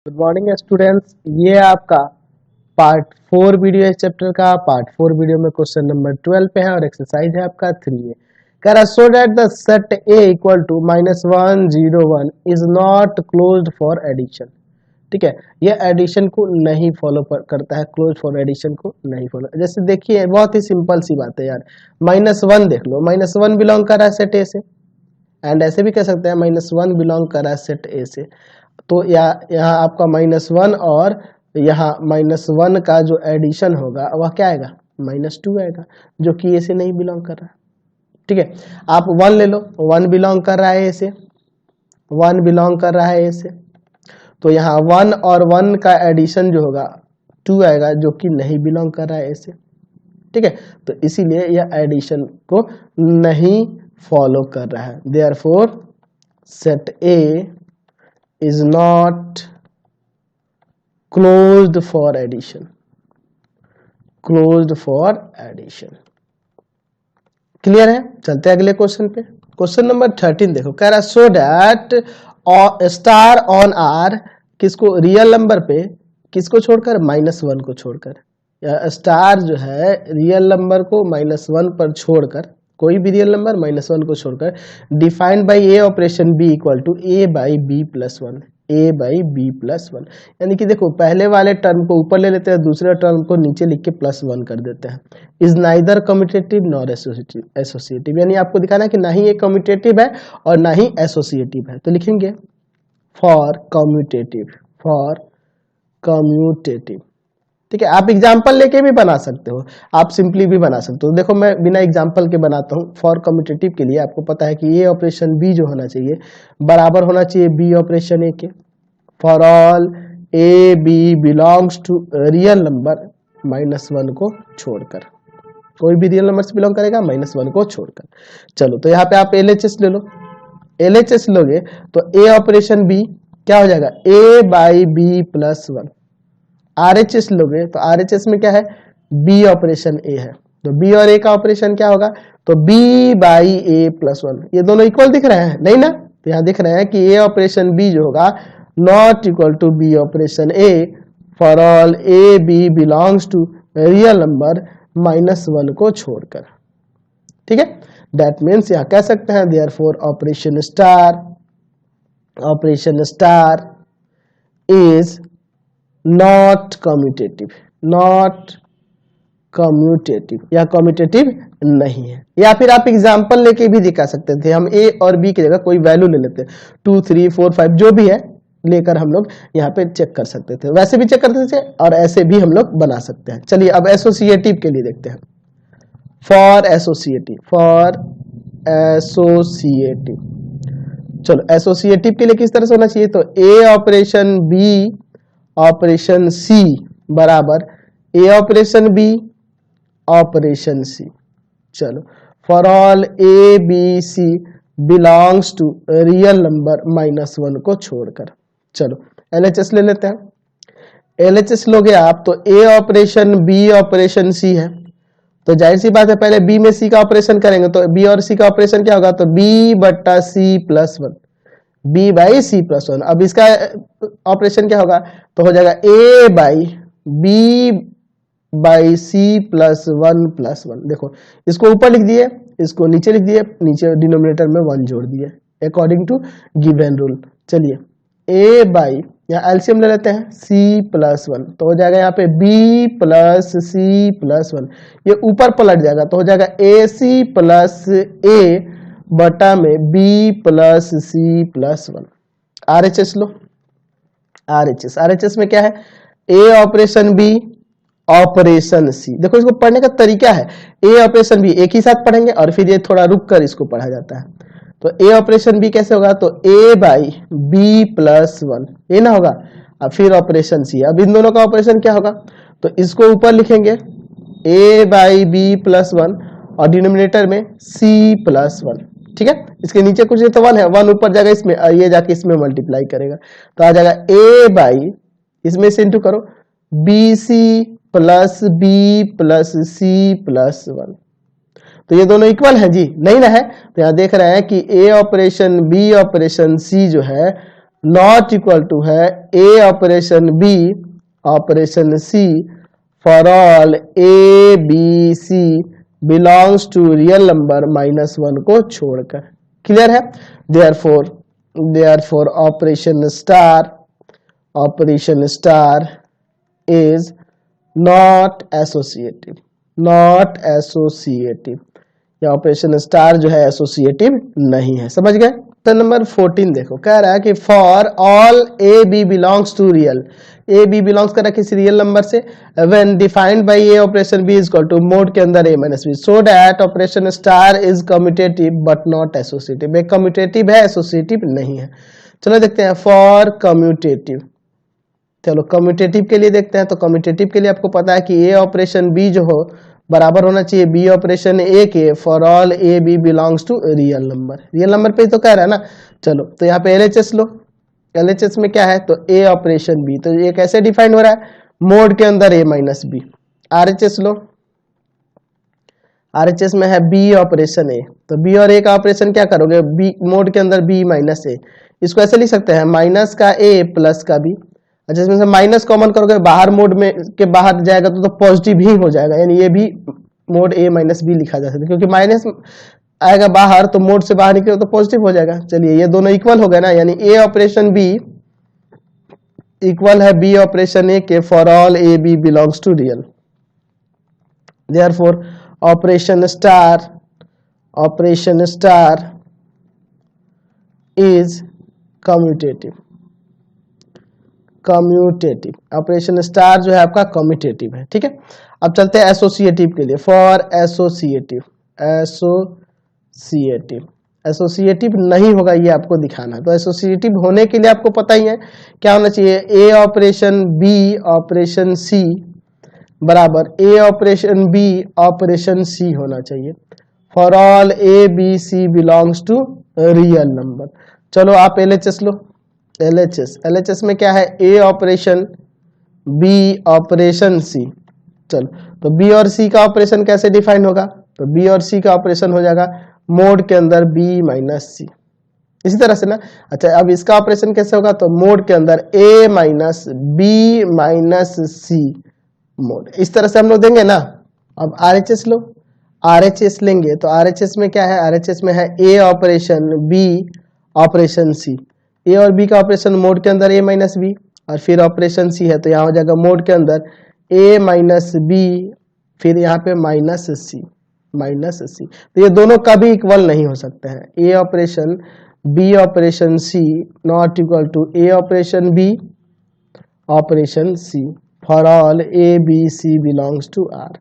Good morning students. ये है आपका पार्ट 4 वीडियो इस चैप्टर का। पार्ट 4 वीडियो में क्वेश्चन नंबर 12 पे है और एक्सरसाइज है आपका 3 है। कह रहा so that the set A equal to -1 0 1 is not closed for addition. ठीक है, ये एडिशन को नहीं फॉलो करता है, क्लोज फॉर एडिशन को नहीं फॉलो। जैसे देखिए बहुत ही सिंपल सी बात है यार, -1 देख लो, -1 बिलोंग कर रहा है सेट ए से, एंड ऐसे भी कह सकते हैं -1 बिलोंग कर रहा है सेट ए से। तो यहाँ आपका -1 और यहाँ -1 का जो एडिशन होगा वह क्या आएगा, -2 आएगा, जो कि ए से नहीं बिलोंग कर रहा है। ठीक है, आप 1 ले लो, 1 बिलोंग कर रहा है ए से, 1 बिलोंग कर रहा है ए से, तो यहाँ 1 और 1 का एडिशन जो होगा 2 आएगा, जो कि नहीं बिलोंग कर रहा है ए से। ठीक है, तो इसीलिए यह एडिशन को नहीं फॉलो कर रहा है। Therefore set A is not closed for addition, closed for addition। Clear है? चलते हैं अगले क्वेश्चन पे। क्वेश्चन नंबर 13 देखो, कह रहा so that star on R, किसको, रियल नंबर पे, किसको छोड़कर, -1 को छोड़कर, या स्टार जो है रियल नंबर को -1 पर छोड़कर, कोई भी रियल नंबर -1 को छोड़कर, defined by A operation B equal to A by B plus 1, A by B plus 1। यानी कि देखो पहले वाले टर्म को ऊपर ले लेते हैं, दूसरे टर्म को नीचे लिख के +1 कर देते हैं। Is neither commutative nor associative, यानी आपको दिखाना है कि ना ही ये कम्यूटेटिव है और ना ही एसोसिएटिव है। तो लिखेंगे फॉर कम्यूटेटिव, फॉर कम्यूटेटिव। ठीक है, आप एग्जाम्पल लेके भी बना सकते हो, आप सिंपली भी बना सकते हो। देखो मैं बिना एग्जाम्पल के बनाता हूँ। फॉर कम्यूटेटिव के लिए आपको पता है कि ये ऑपरेशन बी जो होना चाहिए बराबर होना चाहिए बी ऑपरेशन ए के। For all A B belongs to real number -1 को छोड़कर, कोई भी रियल नंबर से बिलोंग करेगा -1 को छोड़कर। चलो तो यहाँ पे आप LHS ले लो, LHS लोगे तो ए ऑपरेशन बी क्या हो जाएगा, A by B plus 1। RHS लोगे तो RHS में क्या है, B ऑपरेशन A है, तो B और A का ऑपरेशन क्या होगा, तो B बाई A प्लस 1। ये दोनों इक्वल दिख रहे हैं नहीं ना, तो यहाँ दिख रहे हैं कि A ऑपरेशन B जो होगा not equal to B operation A for all A B belongs to real number -1 को छोड़कर। ठीक है, दैट मीन्स यहाँ कह सकते हैं therefore operation star is not commutative, not commutative, या कम्यूटेटिव नहीं है। या फिर आप एग्जांपल लेके भी दिखा सकते थे, हम ए और बी की जगह कोई वैल्यू ले लेते, 2 3 4 5 जो भी है लेकर हम लोग यहाँ पे चेक कर सकते थे, वैसे भी चेक करते थे और ऐसे भी हम लोग बना सकते हैं। चलिए अब एसोसिएटिव के लिए देखते हैं। फॉर एसोसिएटिव, फॉर एसोसिएटिव, चलो एसोसिएटिव के लिए किस तरह से होना चाहिए, तो ए ऑपरेशन बी ऑपरेशन सी बराबर A operation B operation C. चलो for all A B C belongs to real number -1 को छोड़कर। चलो LHS ले लेते हैं। LHS लोगे आप तो ए ऑपरेशन बी ऑपरेशन सी है, तो जाहिर सी बात है पहले बी में सी का ऑपरेशन करेंगे, तो बी और सी का ऑपरेशन क्या होगा, तो बी बट्टा C plus 1, B by C plus 1। अब इसका ऑपरेशन क्या होगा, तो हो जाएगा A by B by C plus 1 plus 1। देखो इसको ऊपर लिख दिए, इसको नीचे लिख दिए, नीचे डिनोमिनेटर में 1 जोड़ दिए अकॉर्डिंग टू गिवन रूल। चलिए ए बाई, यहाँ एलसीएम ले लेते हैं, सी प्लस 1, तो हो जाएगा यहाँ पे बी प्लस सी प्लस 1, ये ऊपर पलट जाएगा तो हो जाएगा ए सी प्लस ए बटा में b plus C plus 1। RHS लो, RHS में क्या है, a operation b operation c। देखो इसको पढ़ने का तरीका है, a ऑपरेशन b एक ही साथ पढ़ेंगे और फिर ये थोड़ा रुक कर इसको पढ़ा जाता है। तो a ऑपरेशन b कैसे होगा, तो a बाई बी प्लस 1 ये ना होगा, अब फिर ऑपरेशन c। अब इन दोनों का ऑपरेशन क्या होगा, तो इसको ऊपर लिखेंगे a बाई बी प्लस 1 और डिनोमिनेटर में c प्लस 1। ठीक है, इसके नीचे कुछ नहीं तो 1 है, 1 ऊपर जाएगा इसमें और ये जाके इसमें मल्टीप्लाई करेगा, तो आ जाएगा a बाई, इसमें से इंटू करो, B C plus B plus C plus 1। तो ये दोनों इक्वल है जी, नहीं ना है, तो यहाँ देख रहे हैं कि A operation B operation C जो है नॉट इक्वल टू है ए operation B operation C for all A B C belongs to real number -1 को छोड़कर। क्लियर है? Therefore operation star is not associative, not associative. या ऑपरेशन स्टार जो है associative नहीं है। समझ गए? तो नंबर 14 देखो, कह रहा है कि for all A B belongs to real, A B belongs कर रहा है किसी रियल नंबर से, when defined by A operation B is equal to mod के अंदर A minus B, so that operation star is commutative but not associative. एक commutative है, associative नहीं है। चलो देखते हैं फॉर कम्यूटेटिव। चलो कम्यूटेटिव के लिए देखते हैं। तो कम्यूटेटिव के लिए आपको पता है कि ए ऑपरेशन बी जो हो बराबर होना चाहिए बी ऑपरेशन ए के for all A B belongs to real number. Real number पे तो कह रहा है ना। चलो तो यहाँ पे एलएचएस लो, एलएचएस में क्या है तो ए ऑपरेशन बी, तो ये कैसे डिफाइन हो रहा है मोड के अंदर ए माइनस बी। आरएचएस लो, आरएचएस में है बी ऑपरेशन ए, तो बी और ए का ऑपरेशन क्या करोगे बी मोड के अंदर बी माइनस ए। इसको ऐसे लिख सकते हैं माइनस का ए प्लस का बी। अच्छा इसमें से माइनस कॉमन करोगे बाहर मोड में के बाहर जाएगा तो पॉजिटिव ही हो जाएगा, यानी ये भी मोड ए माइनस बी लिखा जा सकता है, क्योंकि माइनस आएगा बाहर तो मोड से बाहर निकले तो पॉजिटिव हो जाएगा। चलिए ये दोनों इक्वल हो गए ना, यानी ए ऑपरेशन बी इक्वल है बी ऑपरेशन ए के for all A B belongs to real. Therefore operation star is commutative, commutative. Operation star जो है आपका कम्यूटेटिव है। ठीक है, अब चलते हैं एसोसिएटिव के लिए। फॉर एसोसिएटिव, एसोसिएटिव नहीं होगा ये आपको दिखाना है। तो एसोसिएटिव होने के लिए आपको पता ही है क्या होना चाहिए, ए ऑपरेशन बी ऑपरेशन सी बराबर A operation B operation C होना चाहिए for all A B C belongs to real number. चलो आप एलएचएस लो, एलएचएस में क्या है ए ऑपरेशन बी ऑपरेशन सी। चलो तो बी और सी का ऑपरेशन कैसे डिफाइन होगा, तो बी और सी का ऑपरेशन हो जाएगा मोड के अंदर बी माइनस सी, इसी तरह से ना। अच्छा अब इसका ऑपरेशन कैसे होगा, तो मोड के अंदर A minus B minus C mod, इस तरह से हम लोग देंगे ना। अब आरएचएस लो, आरएचएस लेंगे तो आरएचएस में क्या है, आरएचएस में है ए ऑपरेशन बी ऑपरेशन सी। ए और बी का ऑपरेशन मोड के अंदर ए माइनस बी और फिर ऑपरेशन सी है तो यहाँ हो जाएगा मोड के अंदर ए माइनस बी फिर यहाँ पे माइनस सी, तो ये दोनों कभी इक्वल नहीं हो सकते हैं। A operation B operation C not equal to A operation B operation C for all A B C belongs to R.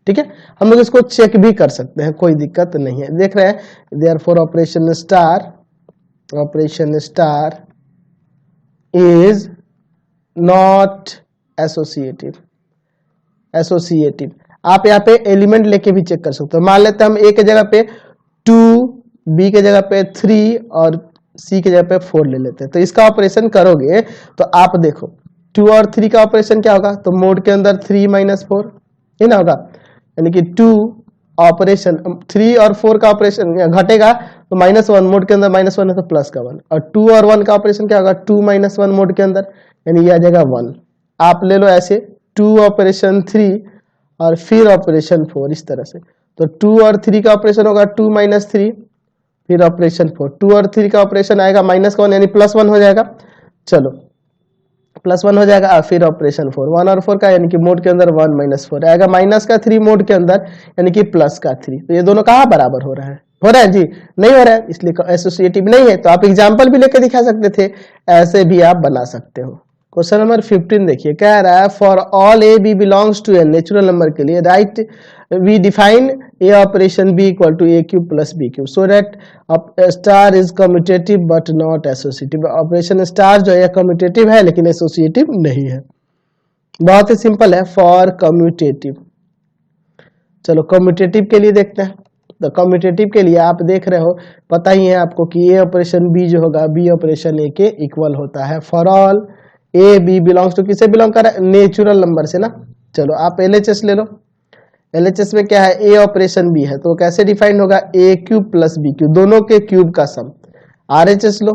ठीक है, हम लोग इसको चेक भी कर सकते हैं, कोई दिक्कत नहीं है। देख रहे हैं therefore operation star is not associative. आप यहाँ पे एलिमेंट लेके भी चेक कर सकते हो। मान लेते हैं हम ए के जगह पे 2, बी के जगह पे 3 और सी के जगह पे 4 ले लेते हैं। तो इसका ऑपरेशन करोगे तो आप देखो 2 और 3 का ऑपरेशन क्या होगा, तो मोड के अंदर 3 माइनस 4 ये ना होगा, यानी कि 2 ऑपरेशन 3 और 4 का ऑपरेशन घटेगा तो -1 मोड के अंदर -1 है तो प्लस का 1, और 2 और 1 का ऑपरेशन क्या होगा 2 - 1 मोड के अंदर, यानी ये आ जाएगा 1। आप ले लो ऐसे 2 ऑपरेशन 3 और फिर ऑपरेशन 4 इस तरह से। तो 2 और 3 का ऑपरेशन होगा 2 - 3 फिर ऑपरेशन 4, 2 और 3 का ऑपरेशन आएगा -1 यानी +1 हो जाएगा। चलो +1 हो जाएगा और फिर ऑपरेशन 4, 1 और 4 का यानी कि मोड के अंदर 1 - 4 आएगा, माइनस का 3 मोड के अंदर यानी कि प्लस का 3। तो ये दोनों कहाँ बराबर हो रहा है, जी नहीं हो रहा है, इसलिए एसोसिएटिव नहीं है। तो आप एग्जाम्पल भी लेकर दिखा सकते थे, ऐसे भी आप बना सकते हो। क्वेश्चन नंबर 15 देखिए, कह रहा है for all A B belongs to a natural number के लिए right we define A operation B equal to A cube plus B cube so that star is commutative but not associative. Operation star जो है commutative है लेकिन associative नहीं है। बहुत ही सिंपल है फॉर कम्यूटेटिव। चलो कम्यूटेटिव के लिए देखते हैं। तो कम्यूटेटिव के लिए आप देख रहे हो, पता ही है आपको कि ए ऑपरेशन बी जो होगा बी ऑपरेशन ए के इक्वल होता है for all A B belongs to, किसे बिलोंग कर रहा है नेचुरल नंबर से ना। चलो आप एलएचएस ले लो, एलएचएस में क्या है ए ऑपरेशन बी है तो कैसे डिफाइन होगा ए क्यूब प्लस बी क्यूब, दोनों के क्यूब का सम। आरएचएस लो,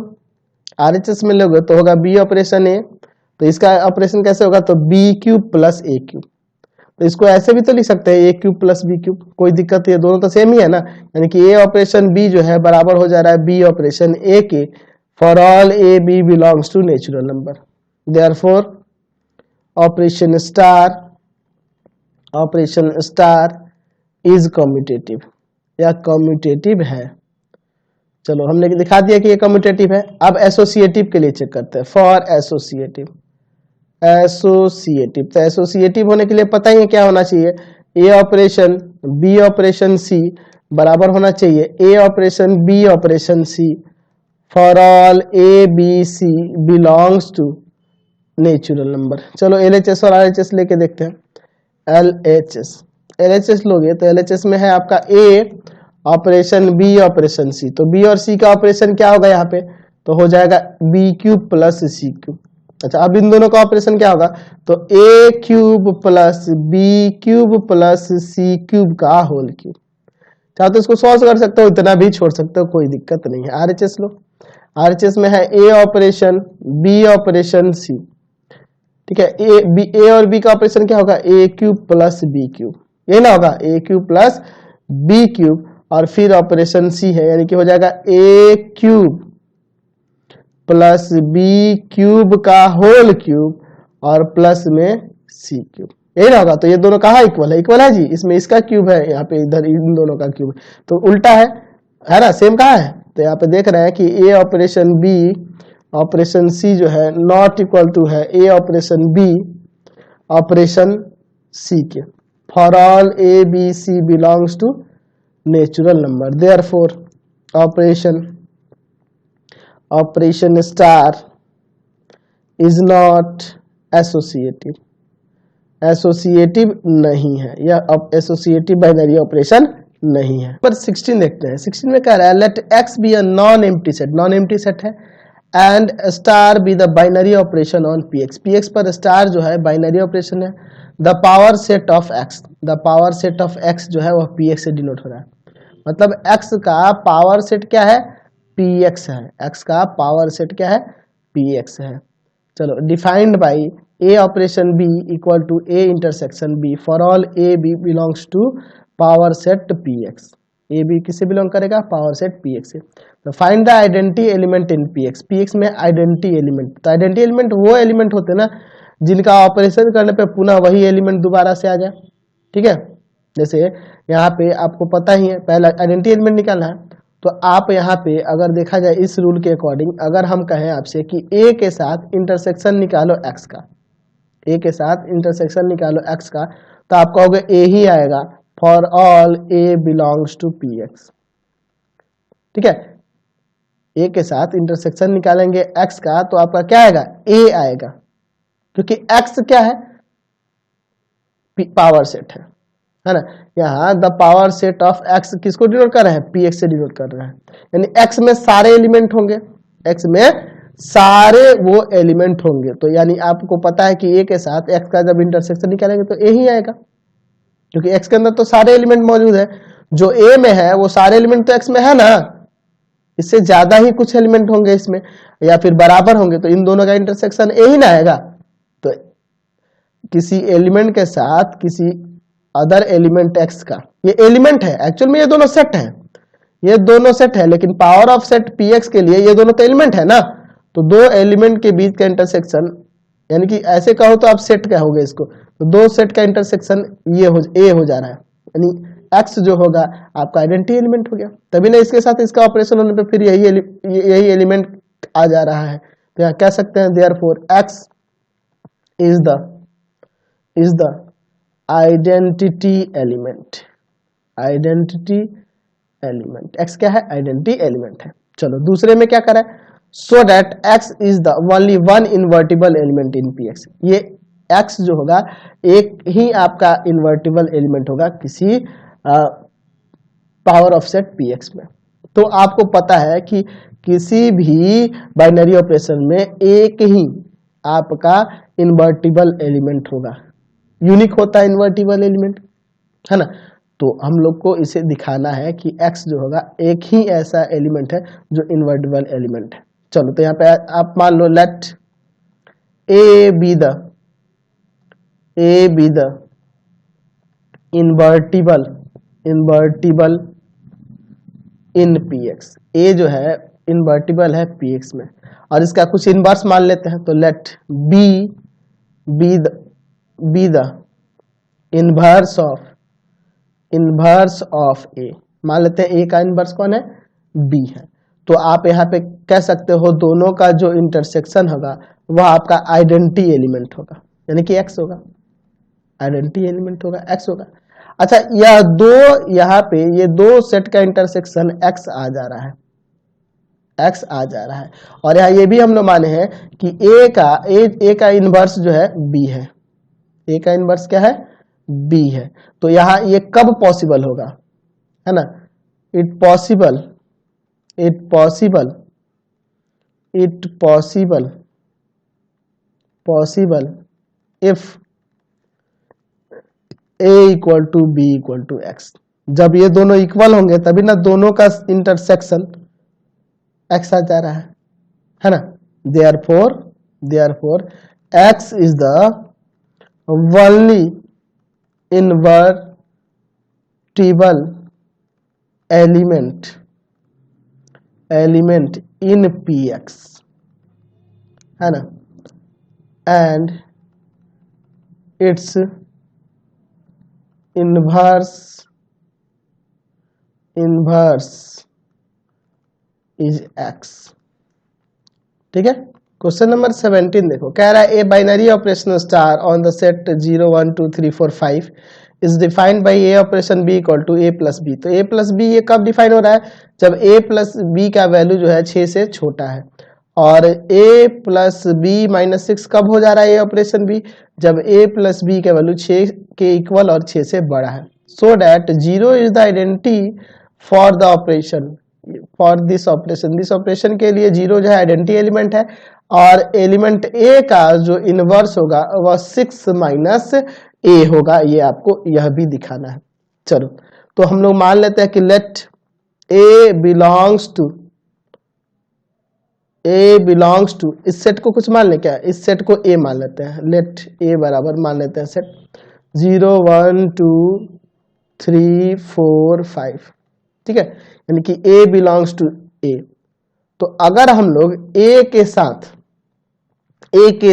RHS में लोगे तो होगा बी ऑपरेशन ए, तो इसका ऑपरेशन कैसे होगा, तो बी क्यूब प्लस ए क्यूब। तो इसको ऐसे भी तो लिख सकते हैं ए क्यूब प्लस बी क्यूब, कोई दिक्कत है, दोनों तो सेम ही है ना, यानी कि ए ऑपरेशन बी जो है बराबर हो जा रहा है बी ऑपरेशन ए के for all A B belongs to natural number. Therefore operation star is commutative, या कम्यूटेटिव है। चलो हमने दिखा दिया कि ये कम्यूटेटिव है। अब एसोसिएटिव के लिए चेक करते हैं। फॉर एसोसिएटिव तो एसोसिएटिव होने के लिए पता ही है क्या होना चाहिए, ए ऑपरेशन बी ऑपरेशन सी बराबर होना चाहिए ए operation B operation C for all A B C belongs to natural number. चलो एलएचएस और आरएचएस लेके देखते हैं। एलएचएस लोगे तो एलएचएस में है आपका ए ऑपरेशन बी ऑपरेशन सी, तो बी और सी का ऑपरेशन क्या होगा यहाँ पे, तो हो जाएगा B cube plus C cube. अच्छा, अब इन दोनों का ऑपरेशन क्या होगा, तो A cube plus B cube plus C cube का होल क्यूब। चाहे तो इसको सॉल्व कर सकते हो, इतना भी छोड़ सकते हो, कोई दिक्कत नहीं है। आरएचएस लो, आरएचएस में है ए ऑपरेशन बी ऑपरेशन सी, ठीक है, ए और बी का ऑपरेशन क्या होगा, ए क्यूब प्लस बी क्यूब, ये ना होगा ए क्यूब प्लस बी क्यूब, और फिर ऑपरेशन सी है, यानी कि हो जाएगा ए क्यूब प्लस बी क्यूब का होल क्यूब और प्लस में सी क्यूब, यही ना होगा। तो ये दोनों कहाँ इक्वल है जी, इसमें इसका क्यूब है, यहाँ पे इधर इन दोनों का क्यूब, तो उल्टा है ना, सेम कहाँ है, तो यहाँ पे देख रहे हैं कि A operation B operation C जो है नॉट इक्वल टू है ए ऑपरेशन बी ऑपरेशन सी के for all A B C belongs to natural number. Therefore operation star is not associative नहीं है, यह एसोसिएटिव बाइनरी ऑपरेशन नहीं है। पर 16 देखते हैं। 16 में कह रहा है let X be a non empty set है and star be the binary operation on PX. PX पर स्टार जो है बाइनरी ऑपरेशन है। The power set of X जो है वह पीएक्स से डिनोट हो रहा है, मतलब एक्स का पावर सेट क्या है, पीएक्स है। एक्स का पावर सेट क्या है, पीएक्स है। चलो, defined by A operation B equal to A intersection B for all A B belongs to power set PX. A B किससे बिलोंग करेगा, पावर सेट पीएक्स से। तो find the identity element in PX. PX में identity element, तो identity element वो element होते हैं ना जिनका ऑपरेशन करने पे पुनः वही एलिमेंट दोबारा से आ जाए, ठीक है। जैसे यहाँ पे आपको पता ही है, पहला आइडेंटिटी एलिमेंट निकालना है, तो आप यहाँ पे अगर देखा जाए इस रूल के अकॉर्डिंग, अगर हम कहें आपसे कि ए के साथ इंटरसेक्शन निकालो एक्स का, ए के साथ इंटरसेक्शन निकालो एक्स का, तो आप कहोगे ए ही आएगा for all A belongs to P X, ठीक है। ए के साथ इंटरसेक्शन निकालेंगे एक्स का तो आपका क्या आएगा, ए आएगा, क्योंकि एक्स क्या है, पावर सेट है ना। यहाँ the power set of x किसको डिनोट कर रहे हैं, पी एक्स से डिनोट कर रहे हैं, यानी एक्स में सारे एलिमेंट होंगे, एक्स में सारे वो एलिमेंट होंगे। तो यानी आपको पता है कि ए के साथ एक्स का जब इंटरसेक्शन निकालेंगे तो ए ही आएगा, क्योंकि एक्स के अंदर तो सारे एलिमेंट मौजूद है। जो ए में है वो सारे एलिमेंट तो एक्स में है ना, इससे ज्यादा ही कुछ एलिमेंट होंगे इसमें, या फिर बराबर होंगे, तो इन दोनों का इंटरसेक्शन ए ही ना आएगा। तो किसी एलिमेंट के साथ किसी अदर एलिमेंट एक्स का, ये एलिमेंट है एक्चुअल में, ये दोनों सेट है, ये दोनों सेट है, लेकिन power of set P x के लिए ये दोनों तो एलिमेंट है ना, तो दो एलिमेंट के बीच का इंटरसेक्शन, यानी कि ऐसे कहो तो आप सेट कहोगे इसको, तो दो सेट का इंटरसेक्शन ये ए हो जा रहा है, यानी एक्स जो होगा आपका आइडेंटिटी एलिमेंट हो गया। तभी ना इसके साथ इसका ऑपरेशन होने पे फिर यही एलिमेंट आ जा रहा है। तो यहाँ कह सकते हैं therefore x is the identity element. X क्या है, आइडेंटिटी एलिमेंट है। चलो दूसरे में क्या करें, so that x is the only one invertible element in P x. ये एक्स जो होगा एक ही आपका इन्वर्टिबल एलिमेंट होगा किसी power of set P x में। तो आपको पता है कि किसी भी बाइनरी ऑपरेशन में एक ही आपका इन्वर्टिबल एलिमेंट होगा, यूनिक होता है इन्वर्टिबल एलिमेंट, है ना। तो हम लोग को इसे दिखाना है कि x जो होगा एक ही ऐसा एलिमेंट है जो इन्वर्टिबल एलिमेंट है। चलो तो यहाँ पे आप मान लो let A be the invertible in P X. A जो है इन्वर्टिबल है पी एक्स में, और इसका कुछ इनवर्स मान लेते हैं, तो let B the inverse of A. मान लेते हैं ए का इनवर्स कौन है, बी है। तो आप यहाँ पे कह सकते हो दोनों का जो इंटरसेक्शन होगा वह आपका आइडेंटिटी एलिमेंट होगा, यानी कि एक्स होगा, आइडेंटिटी एलिमेंट होगा, एक्स होगा। अच्छा, यह दो यहाँ पे ये दो सेट का इंटरसेक्शन एक्स आ जा रहा है, एक्स आ जा रहा है। और यहाँ ये भी हम लोग माने हैं कि ए का इनवर्स जो है बी है, ए का इनवर्स क्या है, बी है। तो यहाँ ये कब पॉसिबल होगा, है ना, it possible if a equal to B equal to X. जब ये दोनों इक्वल होंगे तभी ना दोनों का इंटरसेक्शन एक्स आ जा रहा है ना। Therefore x is the only invertible element in P x, है ना, and it's inverse is x. ठीक है। क्वेश्चन नंबर 17 देखो, कह रहा है a binary operational star on the set 0 1 2 3 4 5 is defined by A operation B equal to a plus b. तो a plus B ये कब डिफाइन हो रहा है, जब ए प्लस बी का वैल्यू जो है 6 से छोटा है। और ए प्लस बी माइनस 6 कब हो जा रहा है ए ऑपरेशन बी, जब ए प्लस बी का वैल्यू 6 के इक्वल और 6 से बड़ा है। So that 0 is the identity for the operation, for this operation के लिए 0 जो है आइडेंटिटी एलिमेंट है, और एलिमेंट ए का जो इनवर्स होगा वह 6 माइनस ए होगा। ये आपको यह भी दिखाना है। चलो तो हम लोग मान लेते हैं कि लेट ए बिलोंग्स टू इस सेट को कुछ मान ले, क्या इस सेट को ए मान लेते हैं, लेट ए बराबर मान लेते हैं सेट 0 1 2 3 4 5। ठीक है, यानी कि ए बिलोंग्स टू ए। तो अगर हम लोग ए के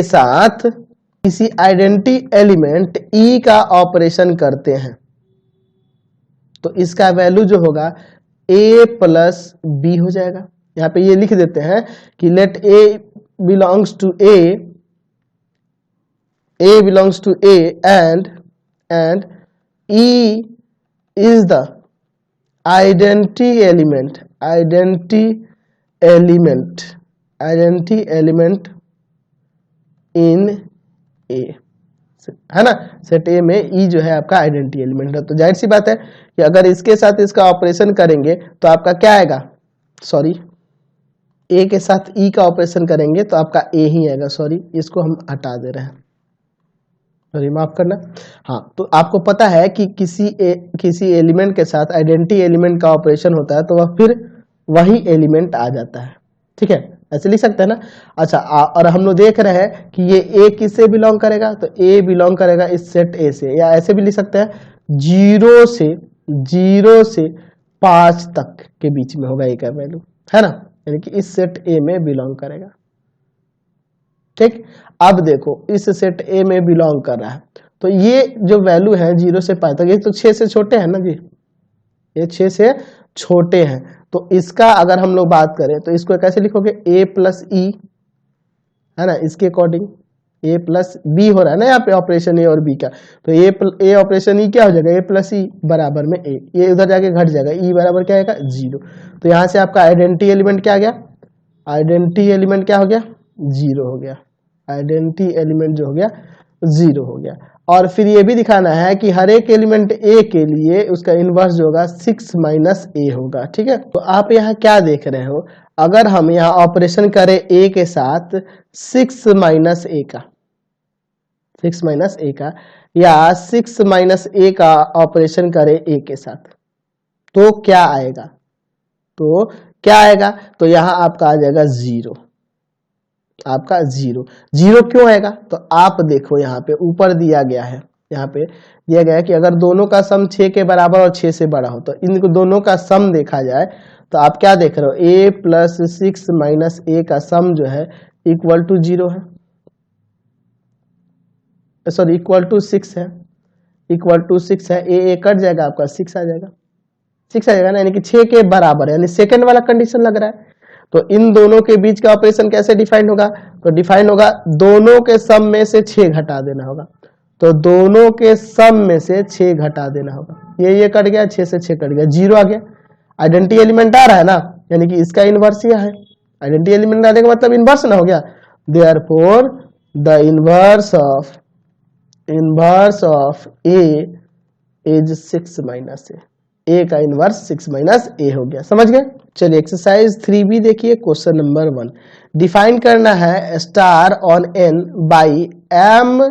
साथ किसी आइडेंटिटी एलिमेंट ई का ऑपरेशन करते हैं तो इसका वैल्यू जो होगा ए प्लस बी हो जाएगा। यहाँ पे ये लिख देते हैं कि let A belongs to A and E is the identity element in A, है ना। सेट ए में ई जो है आपका आइडेंटिटी एलिमेंट है। तो जाहिर सी बात है कि अगर इसके साथ इसका ऑपरेशन करेंगे तो आपका क्या आएगा, सॉरी ए के साथ ई का ऑपरेशन करेंगे तो आपका ए ही आएगा। सॉरी इसको हम हटा दे रहे हैं, सॉरी माफ करना। हाँ, तो आपको पता है कि किसी एलिमेंट के साथ आइडेंटिटी एलिमेंट का ऑपरेशन होता है तो वह फिर वही एलिमेंट आ जाता है। ठीक है, ऐसे लिख सकते हैं ना। अच्छा, और हम लोग देख रहे हैं कि ये ए किससे बिलोंग करेगा, तो ए बिलोंग करेगा इस सेट ए से, या ऐसे भी लिख सकते हैं 0 से 5 तक के बीच में होगा ए का वैल्यू, है ना, यानी कि इस सेट ए में बिलोंग करेगा। ठीक, अब देखो इस सेट ए में बिलोंग कर रहा है तो ये जो वैल्यू है 0 से 5 तक, ये तो 6 से छोटे हैं ना जी, ये 6 से छोटे हैं। तो इसका अगर हम लोग बात करें तो इसको कैसे लिखोगे, ए प्लस ई, है ना, इसके अकॉर्डिंग ए प्लस बी हो रहा है ना यहाँ पे ऑपरेशन ए और बी का। तो ए ऑपरेशन ई क्या हो जाएगा, ए प्लस ई बराबर में ए, ये उधर जाके घट जाएगा, ई बराबर क्या आएगा 0। तो यहाँ से आपका आइडेंटिटी एलिमेंट क्या आ गया, आइडेंटिटी एलिमेंट क्या हो गया 0 हो गया, आइडेंटिटी एलिमेंट जो हो गया 0 हो गया। और फिर ये भी दिखाना है कि हर एक एलिमेंट ए के लिए उसका इनवर्स जो होगा 6 माइनस ए होगा। ठीक है, तो आप यहाँ क्या देख रहे हो, अगर हम यहाँ ऑपरेशन करें ए के साथ 6 माइनस ए का, या 6 माइनस ए का ऑपरेशन करें ए के साथ तो क्या आएगा, तो यहाँ आपका आ जाएगा 0। आपका 0। 0 क्यों आएगा? तो आप देखो यहाँ पे ऊपर दिया गया है, यहाँ पे दिया गया है कि अगर दोनों का सम 6 के बराबर और 6 से बड़ा हो, तो इन दोनों का सम देखा जाए तो आप क्या देख रहे हो, a प्लस 6 माइनस a का सम जो है इक्वल टू 0 है, सॉरी इक्वल टू 6 है, इक्वल टू 6 है। a कट जाएगा, आपका 6 आ जाएगा, 6 आ जाएगा ना, यानी कि 6 के बराबर है, यानी सेकंड वाला कंडीशन लग रहा है। तो इन दोनों के बीच का ऑपरेशन कैसे डिफाइन होगा? तो डिफाइन होगा दोनों के सम में से 6 घटा देना होगा। तो दोनों के सम में से 6 घटा देना होगा। ये कट गया, 6 से 6 कट गया, 0 आ गया। आइडेंटिटी एलिमेंट आ रहा है ना, यानी कि इसका इनवर्स यह है। आइडेंटिटी एलिमेंट आने का मतलब इनवर्स ना हो गया। Therefore the inverse of a is 6 minus A का इनवर्स 6 माइनस ए हो गया। समझ गए? चलिए एक्सरसाइज 3b देखिए, क्वेश्चन नंबर 1। डिफाइन करना है star on n by m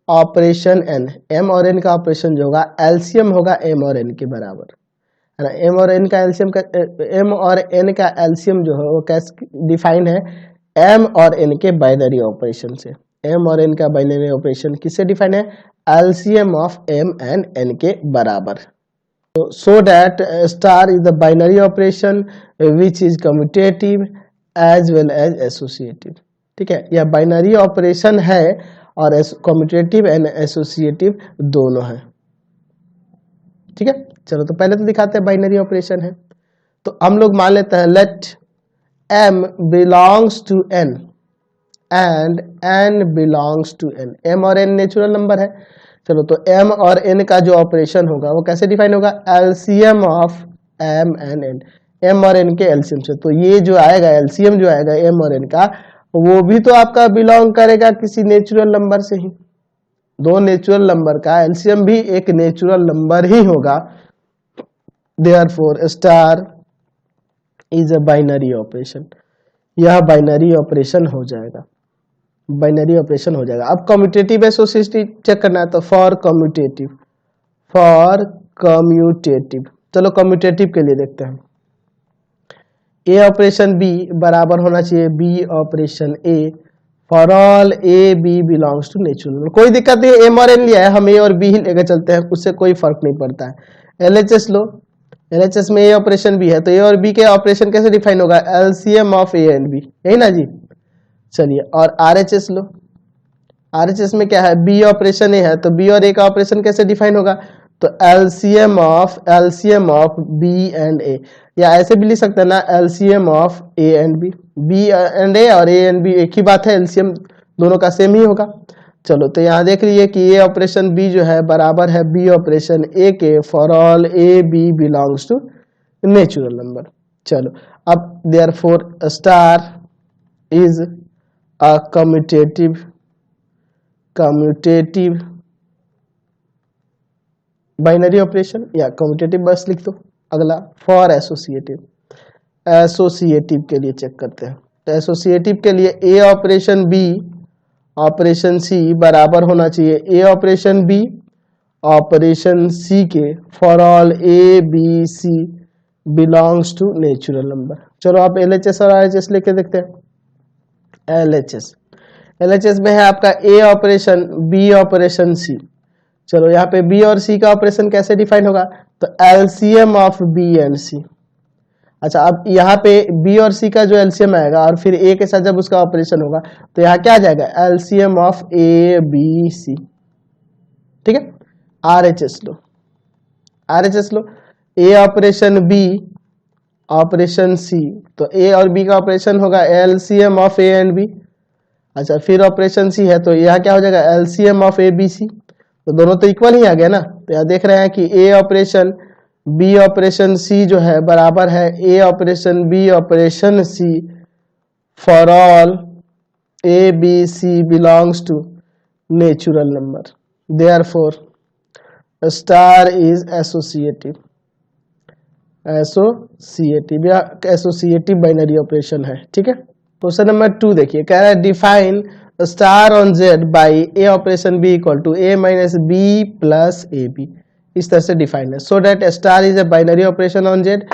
operation n। m और n का ऑपरेशन जो होगा एलसीएम होगा m और n के बराबर, है ना। m और n का एलसीएम m और n का एलसीएम जो है वो कैसे डिफाइन है? m और n के बाइनरी ऑपरेशन से। m और n का बाइनरी ऑपरेशन किससे डिफाइन है? LCM of m and n के बराबर। So that star is the binary operation which is commutative as well as associative। ठीक है, यह बाइनरी ऑपरेशन है और कम्यूटेटिव एंड एसोसिएटिव दोनों है। ठीक है, चलो तो पहले तो दिखाते हैं बाइनरी ऑपरेशन है। तो हम लोग मान लेते हैं late m belongs to n and n belongs to n। m और n नेचुरल नंबर है। चलो तो m और n का जो ऑपरेशन होगा वो कैसे डिफाइन होगा? LCM of m and n, m और n के एलसीएम से। तो ये जो आएगा एलसीएम जो आएगा m और n का, वो भी तो आपका बिलोंग करेगा किसी नेचुरल नंबर से ही। दो नेचुरल नंबर का एलसीएम भी एक नेचुरल नंबर ही होगा। Therefore star is a binary operation. यह बाइनरी ऑपरेशन हो जाएगा, बाइनरी ऑपरेशन हो जाएगा। अब कम्यूटेटिव एसोसिएटिव चेक करना है, तो फॉर कम्यूटेटिव चलो कम्यूटेटिव के लिए देखते हैं। ए ऑपरेशन बी बराबर होना चाहिए b operation a for all A B belongs to natural. कोई दिक्कत नहीं, एम और एन लिया है, हम ए और बी ही लेकर चलते हैं, उससे कोई फर्क नहीं पड़ता है। एलएचएस लो, एलएचएस में ए ऑपरेशन बी है, तो ए और बी के ऑपरेशन कैसे डिफाइन होगा? LCM of A and b, यही ना जी। चलिए, और आरएचएस लो, आरएचएस में क्या है? बी ऑपरेशन ए है, तो बी और ए का ऑपरेशन कैसे डिफाइन होगा? तो LCM of B and A, या ऐसे भी लिख सकते हैं ना, LCM of A and B. B and A और ए एंड बी एक ही बात है, एलसीएम दोनों का सेम ही होगा। चलो तो यहाँ देख लीजिए कि ए ऑपरेशन बी जो है बराबर है बी ऑपरेशन ए के for all A B belongs to natural number. चलो अब therefore star is a commutative binary operation, या कम्यूटेटिव बस लिख दो। अगला फॉर एसोसिएटिव के लिए चेक करते हैं। तो एसोसिएटिव के लिए ए ऑपरेशन बी ऑपरेशन सी बराबर होना चाहिए ए ऑपरेशन बी ऑपरेशन सी के for all A B C belongs to natural number. चलो आप एलएचएस और आरएचएस लेके देखते हैं। एलएचएस में है आपका ए ऑपरेशन बी ऑपरेशन सी। चलो यहाँ पे बी और सी का ऑपरेशन कैसे डिफाइन होगा? तो एलसीएम ऑफ बी एंड सी। अच्छा, अब यहाँ पे बी और सी का जो एलसीएम आएगा और फिर ए के साथ जब उसका ऑपरेशन होगा तो यहाँ क्या आ जाएगा? LCM of a B c. ठीक है, आरएचएस लो, a operation B operation c, तो ए और बी का ऑपरेशन होगा LCM of A and b. अच्छा, फिर ऑपरेशन सी है, तो यहाँ क्या हो जाएगा? LCM of a B C. तो दोनों तो इक्वल ही आ गया ना। तो यहाँ देख रहे हैं कि A operation B operation C जो है बराबर है ए operation B operation C for all A B C belongs to natural number. Therefore star is associative या एसोसिएटिव बाइनरी ऑपरेशन है। ठीक है, क्वेश्चन नंबर 2 देखिए, कह रहा है define star on Z by A operation B equal to A minus B plus A B. इस तरह से डिफाइन है। So that star is a binary operation on Z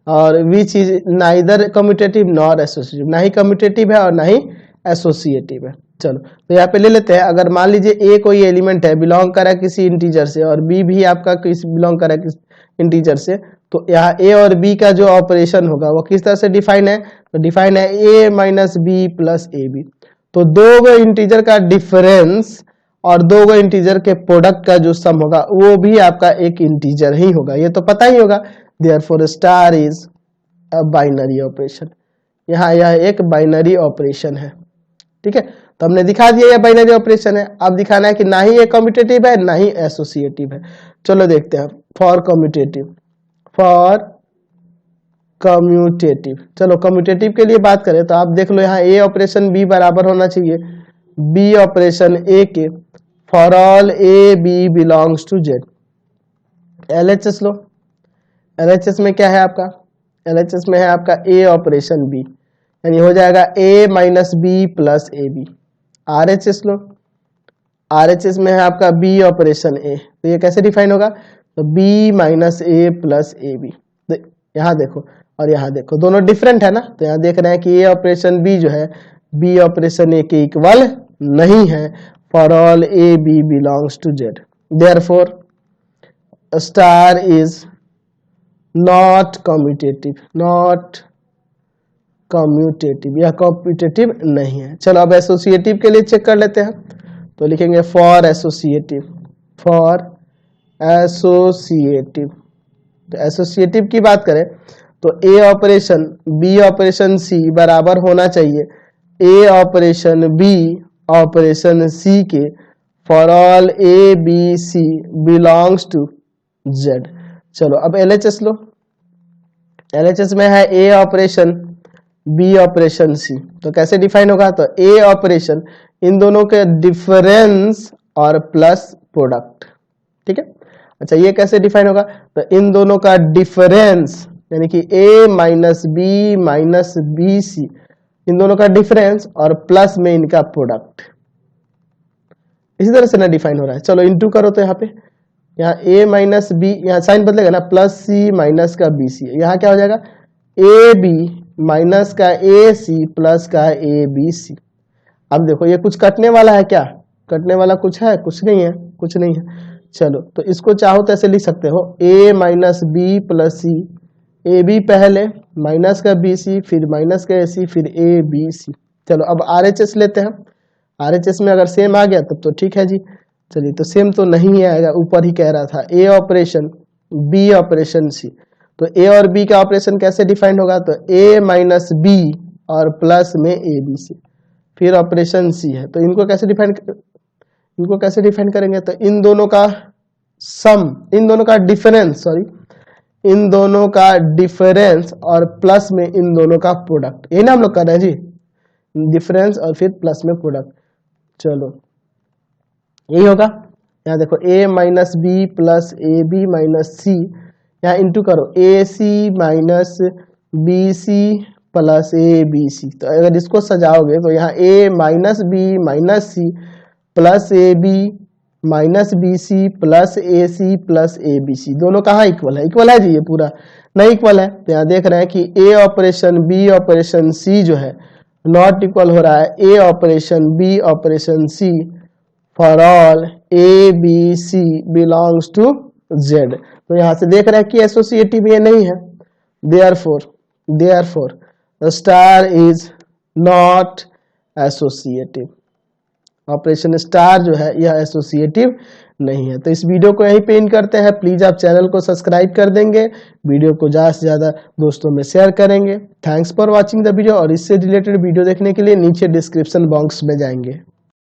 और which is neither commutative nor associative, ना ही commutative है और ना ही एसोसिएटिव है। चलो तो यहाँ पे ले लेते हैं, अगर मान लीजिए ए कोई एलिमेंट है, बिलोंग करा किसी इंटीजर से, और बी भी आपका किसी बिलोंग करा किसी इंटीजर से, तो यहाँ ए और बी का जो ऑपरेशन होगा वो किस तरह से डिफाइन है, तो डिफाइन है A minus B plus A B. तो दो गो इंटीजर का डिफरेंस और दो गो इंटीजर के प्रोडक्ट का जो सम होगा वो भी आपका एक इंटीजर ही होगा, ये तो पता ही होगा। Therefore star is a binary operation, यहाँ यह एक बाइनरी ऑपरेशन है। ठीक है, तो हमने दिखा दिया यह बाइनरी ऑपरेशन है। अब दिखाना है कि ना ही ये कम्यूटेटिव है ना ही एसोसिएटिव है। चलो देखते हैं फॉर कम्यूटेटिव, फॉर कम्यूटेटिव। चलो कम्यूटेटिव के लिए बात करें तो आप देख लो यहाँ ए ऑपरेशन बी बराबर होना चाहिए बी ऑपरेशन ए के for all A B belongs to z. LHS लो, एलएचएस में क्या है आपका, एलएचएस में है आपका ए ऑपरेशन बी, यानी हो जाएगा A minus B plus A B. RHS लो, आरएचएस में है आपका बी ऑपरेशन ए, तो ये कैसे डिफाइन होगा, तो b minus a plus A B. तो यहाँ देखो और यहाँ देखो दोनों डिफरेंट है ना, तो यहाँ देख रहे हैं कि ए ऑपरेशन बी जो है बी ऑपरेशन ए के इक्वल नहीं है for all A B belongs to z. Therefore star is not commutative, not commutative, यह कम्यूटेटिव नहीं है। चलो अब एसोसिएटिव के लिए चेक कर लेते हैं, तो लिखेंगे फॉर एसोसिएटिव, फॉर एसोसिएटिव। तो एसोसिएटिव की बात करें तो ए ऑपरेशन बी ऑपरेशन सी बराबर होना चाहिए ए ऑपरेशन बी ऑपरेशन सी के for all A B C belongs to z. चलो अब एलएचएस लो, एलएचएस में है ए ऑपरेशन बी ऑपरेशन सी, तो कैसे डिफाइन होगा, तो ए ऑपरेशन इन दोनों के डिफरेंस और प्लस प्रोडक्ट। ठीक है, अच्छा ये कैसे डिफाइन होगा, तो इन दोनों का डिफरेंस यानी कि ए माइनस बी सी, इन दोनों का डिफरेंस और प्लस में इनका प्रोडक्ट, इसी तरह से ना डिफाइन हो रहा है। चलो इनटू करो तो यहाँ पे यहाँ ए माइनस बी, यहाँ साइन बदलेगा ना, प्लस सी माइनस का बी सी, यहाँ क्या हो जाएगा ए बी माइनस का ए सी प्लस का ए बी सी। अब देखो ये कुछ कटने वाला है क्या, कटने वाला कुछ है, कुछ नहीं है, कुछ नहीं है। चलो तो इसको चाहो तो ऐसे लिख सकते हो A minus B plus C, A B पहले माइनस का बी सी फिर माइनस का ए सी फिर ए बी सी। चलो अब आरएचएस लेते हैं, आरएचएस में अगर सेम आ गया तब तो ठीक है जी। चलिए तो सेम तो नहीं आएगा, ऊपर ही कह रहा था ए ऑपरेशन बी ऑपरेशन सी, तो ए और बी का ऑपरेशन कैसे डिफाइंड होगा, तो ए माइनस बी और प्लस में ए बी सी, फिर ऑपरेशन सी है, तो इनको कैसे डिफाइन करेंगे, तो इन दोनों का सम, इन दोनों का डिफरेंस, सॉरी इन दोनों का डिफरेंस और प्लस में इन दोनों का प्रोडक्ट, यही ना हम लोग कर रहे हैं जी, डिफरेंस और फिर प्लस में प्रोडक्ट। चलो यही होगा, यहाँ देखो a minus B plus A B minus C, यहाँ इंटू करो A C minus B C plus A B C. तो अगर इसको सजाओगे तो यहाँ a minus B minus C plus A B minus B C plus A C plus A B C, दोनों कहाँ इक्वल है, इक्वल है जी, ये पूरा नहीं इक्वल है। तो यहाँ देख रहे हैं कि A operation B operation C जो है नॉट इक्वल हो रहा है ए operation B operation C for all A B C belongs to Z. तो यहाँ से देख रहे हैं कि एसोसिएटिव ये नहीं है, therefore the star is not associative, operation star जो है यह एसोसिएटिव नहीं है। तो इस वीडियो को यहीं पे एंड करते हैं। प्लीज आप चैनल को सब्सक्राइब कर देंगे, वीडियो को ज़्यादा से ज़्यादा दोस्तों में शेयर करेंगे। Thanks for watching the video, और इससे रिलेटेड वीडियो देखने के लिए नीचे डिस्क्रिप्शन बॉक्स में जाएंगे।